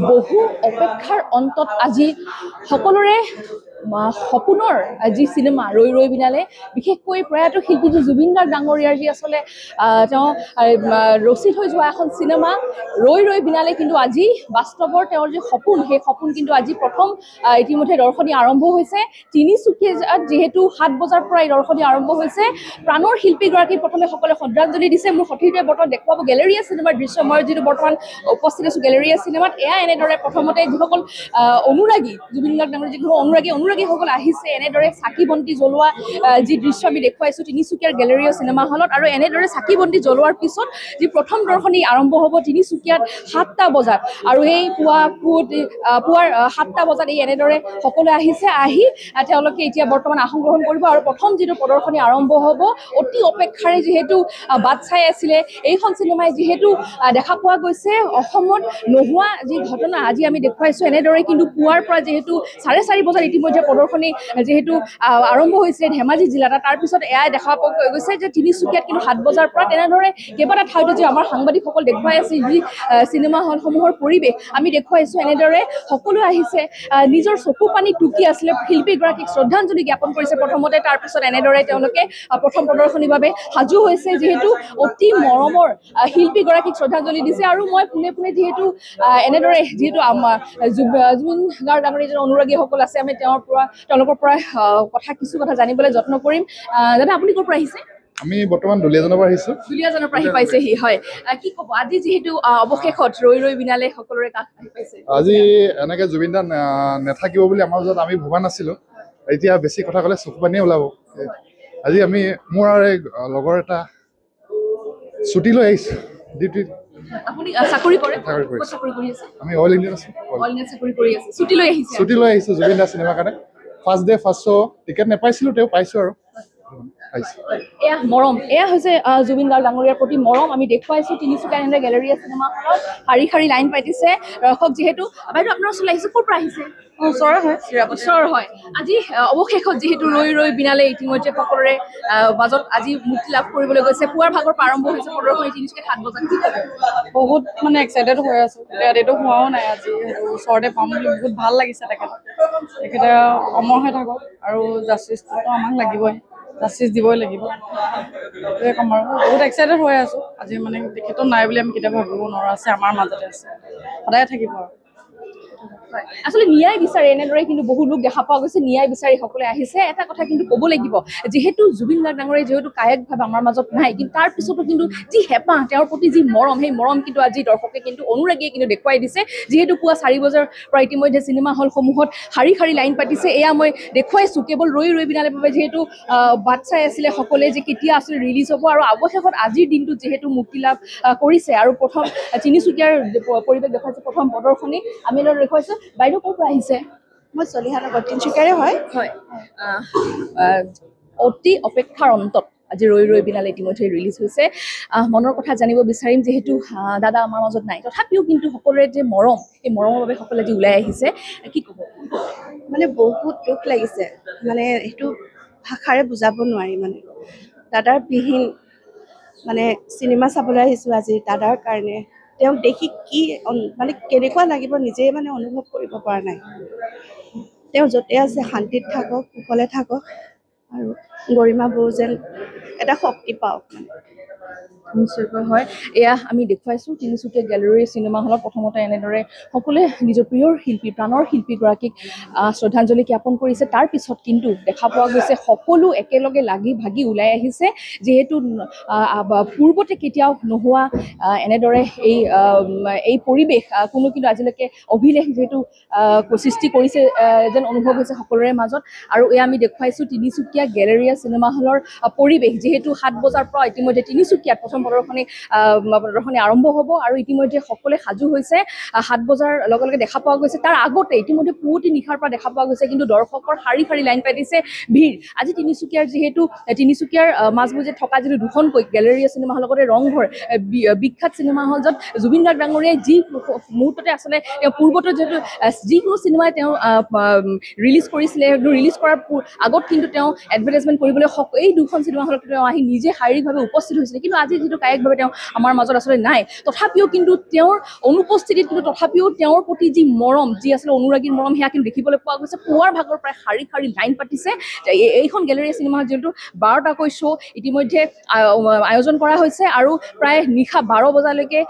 বহু অপেক্ষাৰ অন্তত আজি সকলোৰে সপোনৰ যি চিনেমা ৰৈ ৰৈ বিনালে বিশেষকৈ প্ৰয়াত শিল্পী জুবিন গাৰ্গ ডাঙৰীয়াৰ যি আচলতে তেওঁ ৰচিত হৈ যোৱা এখন চিনেমা ৰৈ ৰৈ বিনালে কিন্তু আজি বাস্তৱৰ তেওঁৰ যি সপোন সেই সপোন কিন্তু আজি প্ৰথম ইতিমধ্যে দৰ্শনী আৰম্ভ হৈছে তিনিচুকীয়াত যিহেতু 7 বজাৰ পৰা দৰ্শনী আৰম্ভ হৈছে প্ৰাণৰ শিল্পীগৰাকী প্ৰথমে সকলে শ্ৰদ্ধাঞ্জলি দিছে মোৰ সঠিকভাৱে বৰ্তমান দেখুৱাব গেলেৰিয়া চিনেমাৰ দৃশ্য মই যিটো বৰ্তমান উপস্থিত আছো গেলেৰিয়া চিনেমাত এয়া এনেদৰে প্ৰথমতে যিসকল অনুৰাগী জুবিন গাৰ্গ ডাঙৰীয়াৰ যিসকল অনুৰাগীসকল আহিছে এনেদৰে চাকি বন্তি জ্বলোৱা যি দৃশ্য আমি দেখুৱাইছো তিনিচুকীয়াৰ গেলেৰিয়া চিনেমা হলত আৰু এনেদৰে চাকি বন্তি জ্বলোৱাৰ পিছত যি প্ৰথম দৰ্শনী আৰম্ভ হ'ব তিনিচুকীয়াত 7টা বজাত আৰু এই পুৱাৰ 7টা বজাত এই এনেদৰে সকলোৱে আহিছে আহি তেওঁলোকে এতিয়া বৰ্তমান আসন গ্ৰহণ কৰিব আৰু প্ৰথম যিটো প্ৰদৰ্শনী আৰম্ভ হ'ব অতি অপেক্ষাৰে যিহেতু বাট চাই আছিলে এইখন চিনেমাই যিহেতু দেখা পোৱা গৈছে অসমত নোহোৱা যি ঘটনা আজি আমি দেখুৱাইছো এনেদৰে কিন্তু পুৱাৰ পৰা যিহেতু 4:30 বজাত ইতিমধ্যে প্ৰদৰ্শনী যিহেতু আৰম্ভ হৈছে ধেমাজি জিলাত তাৰ পিছত এয়াই দেখা পোৱা গৈছে যে তিনিচুকীয়াত কিন্তু 7 বজাৰ পৰা তেনেদৰে কেইবাটা ঠাইতো যে আমাৰ সাংবাদিকসকল দেখুৱাই আছে যি চিনেমা হলসমূহৰ পৰিৱেশ আমি দেখুৱাইছো এনেদৰে সকলো আহিছে নিজৰ চকু পানী টুকি আছিলে শিল্পীগৰাকীক শ্ৰদ্ধাঞ্জলি জ্ঞাপন কৰিছে প্ৰথমতে তাৰপিছত এনেদৰে তেওঁলোকে প্ৰথম প্ৰদৰ্শনীৰ বাবে সাজু হৈছে যিহেতু অতি মৰমৰ শিল্পীগৰাকীক শ্ৰদ্ধাঞ্জলি দিছে আৰু মই পোনে পোনে যিহেতু এনেদৰে যিহেতু আমাৰ জুবিন গাৰ্গ ডাঙৰীয়াৰ অনুৰাগীসকল আছে আমি তেওঁলোকৰ পৰা কিছু কথা জানিবলৈ যত্ন কৰিম দাদা আপুনি ক'ৰ পৰা আহিছে আমি বৰ্তমান দুলিয়াজানৰ পৰা আহিছো দুলিয়াজানৰ পৰা আহি পাইছেহি হয় কি ক'ব আজি যিহেতু অৱশেষত ৰৈ ৰৈ বিনালে সকলোৰে কাষ আহি পাইছে আজি এনেকে জুবিন দা নাথাকিব বুলি আমাৰ মাজত আমি ভবা নাছিলো এতিয়া বেছি কথা ক'লে চকু পানীয়ে ওলাব আজি আমি মোৰ আৰু লগৰ এটা ছুটি লৈ আহিছো ডিউটি আপুনি চাকৰি কৰে চাকৰি কৰি আছে আমি অল ইণ্ডিয়াত আছো অল ইণ্ডিয়াত চাকৰি কৰি আছে ছুটি লৈ আহিছো জুবিন দা চিনেমাৰ কাৰণে first day first show' ticket নাপাইছিলো তেওঁ পাইছো আৰু এয়া মৰম এয়া হৈছে জুবিন গাৰ্গ ডাঙৰীয়াৰ প্ৰতি মৰম আমি দেখুৱাইছো তিনিচুকীয়া এনেদৰে গেলেৰিয়া চিনেমা হলত শাৰী শাৰী লাইন পাতিছে দৰ্শক যিহেতু বাইদেউ আপোনাৰ ওচৰলৈ আহিছে ক'ৰ পৰা আহিছে ওচৰৰ হয় আজি অৱশেষত যিহেতু ৰৈ ৰৈ বিনালে ইতিমধ্যে সকলোৰে মাজত আজি মুক্তি লাভ কৰিবলৈ গৈছে পুৱাৰ ভাগৰ পৰা আৰম্ভ হৈছে প্ৰদৰ্শনী তিনিচুকীয়া 7 বজাত বহুত মানে এক্সাইটেড হৈ আছো ইয়াতেতো হোৱাও নাই আজি ওচৰতে পাম বুলি বহুত ভাল লাগিছে তেখেতে অমৰ হৈ থাকক আৰু জাষ্টিছটো আমাক লাগিবই জাষ্টিছ দিবই লাগিব সেইটোৱে ক'ম আৰু বহুত এক্সাইটেড হৈ আছো আজি মানে তেখেতৰ নাই বুলি আমি কেতিয়াবা ভাবিব নোৱাৰো আছে আমাৰ মাজতে আছে সদায় থাকিব আৰু আসলে ন্যায় বিচাৰে এনেদৰে কিন্তু বহু লোক দেখা পোৱা গৈছে ন্যায় বিচাৰি সকলে আহিছে এটা কথা কিন্তু ক'ব লাগিব যেহেতু জুবিন গাৰ্গ ডাঙৰীয়া যেহেতু কায়কভাৱে আমাৰ মাজত নাই কিন্তু তাৰ পিছতো কিন্তু যি হেঁপাহ তেওঁৰ প্ৰতি যি মৰম সেই মৰম কিন্তু আজি দৰ্শকে কিন্তু অনুৰাগীয়ে কিন্তু দেখুৱাই দিছে যিহেতু পুৱা 4 বজাৰ পৰা ইতিমধ্যে চিনেমা হলসমূহত শাৰী শাৰী লাইন পাতিছে এয়া মই দেখুৱাইছো কেৱল ৰৈ ৰৈ বিনালে বাবে যিহেতু বাট চাই আছিলে সকলে যে কেতিয়া আসলে ৰিলিজ হ'ব আৰু অৱশেষত আজিৰ দিনটোত যিহেতু মুক্তি লাভ কৰিছে আৰু প্ৰথম তিনিচুকীয়াৰ পৰিৱেশ দেখুৱাইছে প্ৰথম প্ৰদৰ্শনী আমি দেখুৱাইছো বাইদেউ ক'ৰ পৰা আহিছে মই চলিহানৰ তিনিচুকীয়াৰে হয় অতি অপেক্ষাৰ অন্তত আজি ৰৈ ৰৈ বিনালে ইতিমধ্যে ৰিলিজ হৈছে মনৰ কথা জানিব বিচাৰিম যিহেতু দাদা আমাৰ মাজত নাই তথাপিও কিন্তু সকলোৰে যে মৰম এই মৰমৰ বাবে সকলোৱে আজি ওলাই আহিছে কি ক'ব মানে বহুত দুখ লাগিছে মানে সেইটো ভাষাৰে বুজাব নোৱাৰি মানে দাদাৰ বিহীন মানে চিনেমা চাবলৈ আহিছোঁ আজি দাদাৰ কাৰণে তেওঁক দেখি কি মানে কেনেকুৱা লাগিব নিজে মানে অনুভৱ কৰিব পৰা নাই তেওঁ য'তে আছে শান্তিত থাকক কুশলে থাকক আৰু গৰিমা বৌ যেন এটা শক্তি পাওক মানে নিশ্চয়কৈ হয় এয়া আমি দেখুৱাইছো তিনিচুকীয়া গেলেৰী চিনেমা হলত প্ৰথমতে এনেদৰে সকলোৱে নিজৰ প্ৰিয় শিল্পী প্ৰাণৰ শিল্পীগৰাকীক শ্ৰদ্ধাঞ্জলি জ্ঞাপন কৰিছে তাৰ পিছত কিন্তু দেখা পোৱা গৈছে সকলো একেলগে লাগি ভাগি ওলাই আহিছে যিহেতু পূৰ্বতে কেতিয়াও নোহোৱা এনেদৰে এই পৰিৱেশ কোনো কিন্তু আজিলৈকে অভিলেখ যিহেতু সৃষ্টি কৰিছে যেন অনুভৱ হৈছে সকলোৰে মাজত আৰু এয়া আমি দেখুৱাইছো তিনিচুকীয়া গেলেৰিয়া চিনেমা হলৰ পৰিৱেশ যিহেতু 7 বজাৰ পৰা ইতিমধ্যে তিনিচুকীয়াত প্ৰথম প্ৰদৰ্শনী আৰম্ভ হ'ব আৰু ইতিমধ্যে সকলোৱে সাজু হৈছে 7 বজাৰ লগে লগে দেখা পোৱা গৈছে তাৰ আগতে ইতিমধ্যে পুৱতি নিশাৰ পৰা দেখা পোৱা গৈছে কিন্তু দৰ্শকৰ শাৰী শাৰী লাইন পাতিছে ভিৰ আজি তিনিচুকীয়াৰ যিহেতু তিনিচুকীয়াৰ মাজমজিয়াত থকা যিটো দুখনকৈ গেলেৰিয়া চিনেমা হল লগতে ৰংঘৰ বিখ্যাত চিনেমা হল য'ত জুবিন গাৰ্গ ডাঙৰীয়াই যি মুহূৰ্ততে আচলতে তেওঁ পূৰ্বতে যিহেতু যিকোনো চিনেমাই তেওঁ ৰিলিজ কৰিছিলে ৰিলিজ কৰাৰ আগত কিন্তু তেওঁ এডভাৰটাইজমেণ্ট কৰিবলৈ এই দুখন চিনেমা হলত তেওঁ আহি নিজে শাৰীৰিকভাৱে উপস্থিত হৈছিলে কিন্তু আজি যিটো কায়িকভাৱে তেওঁ আমাৰ মাজত আচলতে নাই তথাপিও কিন্তু তেওঁৰ অনুপস্থিতিত কিন্তু তথাপিও তেওঁৰ প্ৰতি যি মৰম যি আচলতে অনুৰাগীৰ মৰম সেয়া কিন্তু দেখিবলৈ পোৱা গৈছে পুৱাৰ ভাগৰ প্ৰায় শাৰী শাৰী লাইন পাতিছে এইখন গেলেৰিয়া চিনেমা যিহেতু 12টাকৈ শ্ব' ইতিমধ্যে আয়োজন কৰা হৈছে আৰু প্ৰায় নিশা 12 বজালৈকে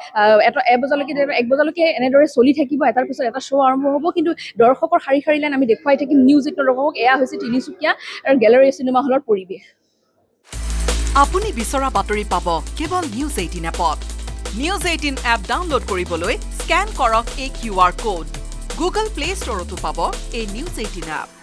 1 বজালৈকে এনেদৰে চলি থাকিব এটাৰ পিছত এটা শ্ব' আৰম্ভ হ'ব কিন্তু দৰ্শকৰ শাৰী শাৰী লাইন আমি দেখুৱাই থাকিম নিউজ 18 দৰ্শকক এয়া হৈছে তিনিচুকীয়া আৰু গেলেৰিয়া চিনেমা হলৰ পৰিৱেশ আপুনি বিচৰা বাতৰি পাব কেৱল নিউজ 18 এপত নিউজ 18 এপ ডাউনলোড কৰিবলৈ স্ক্যান কৰক এই QR কোড গুগল প্লে ষ্টৰতো পাব এই নিউজ 18 এপ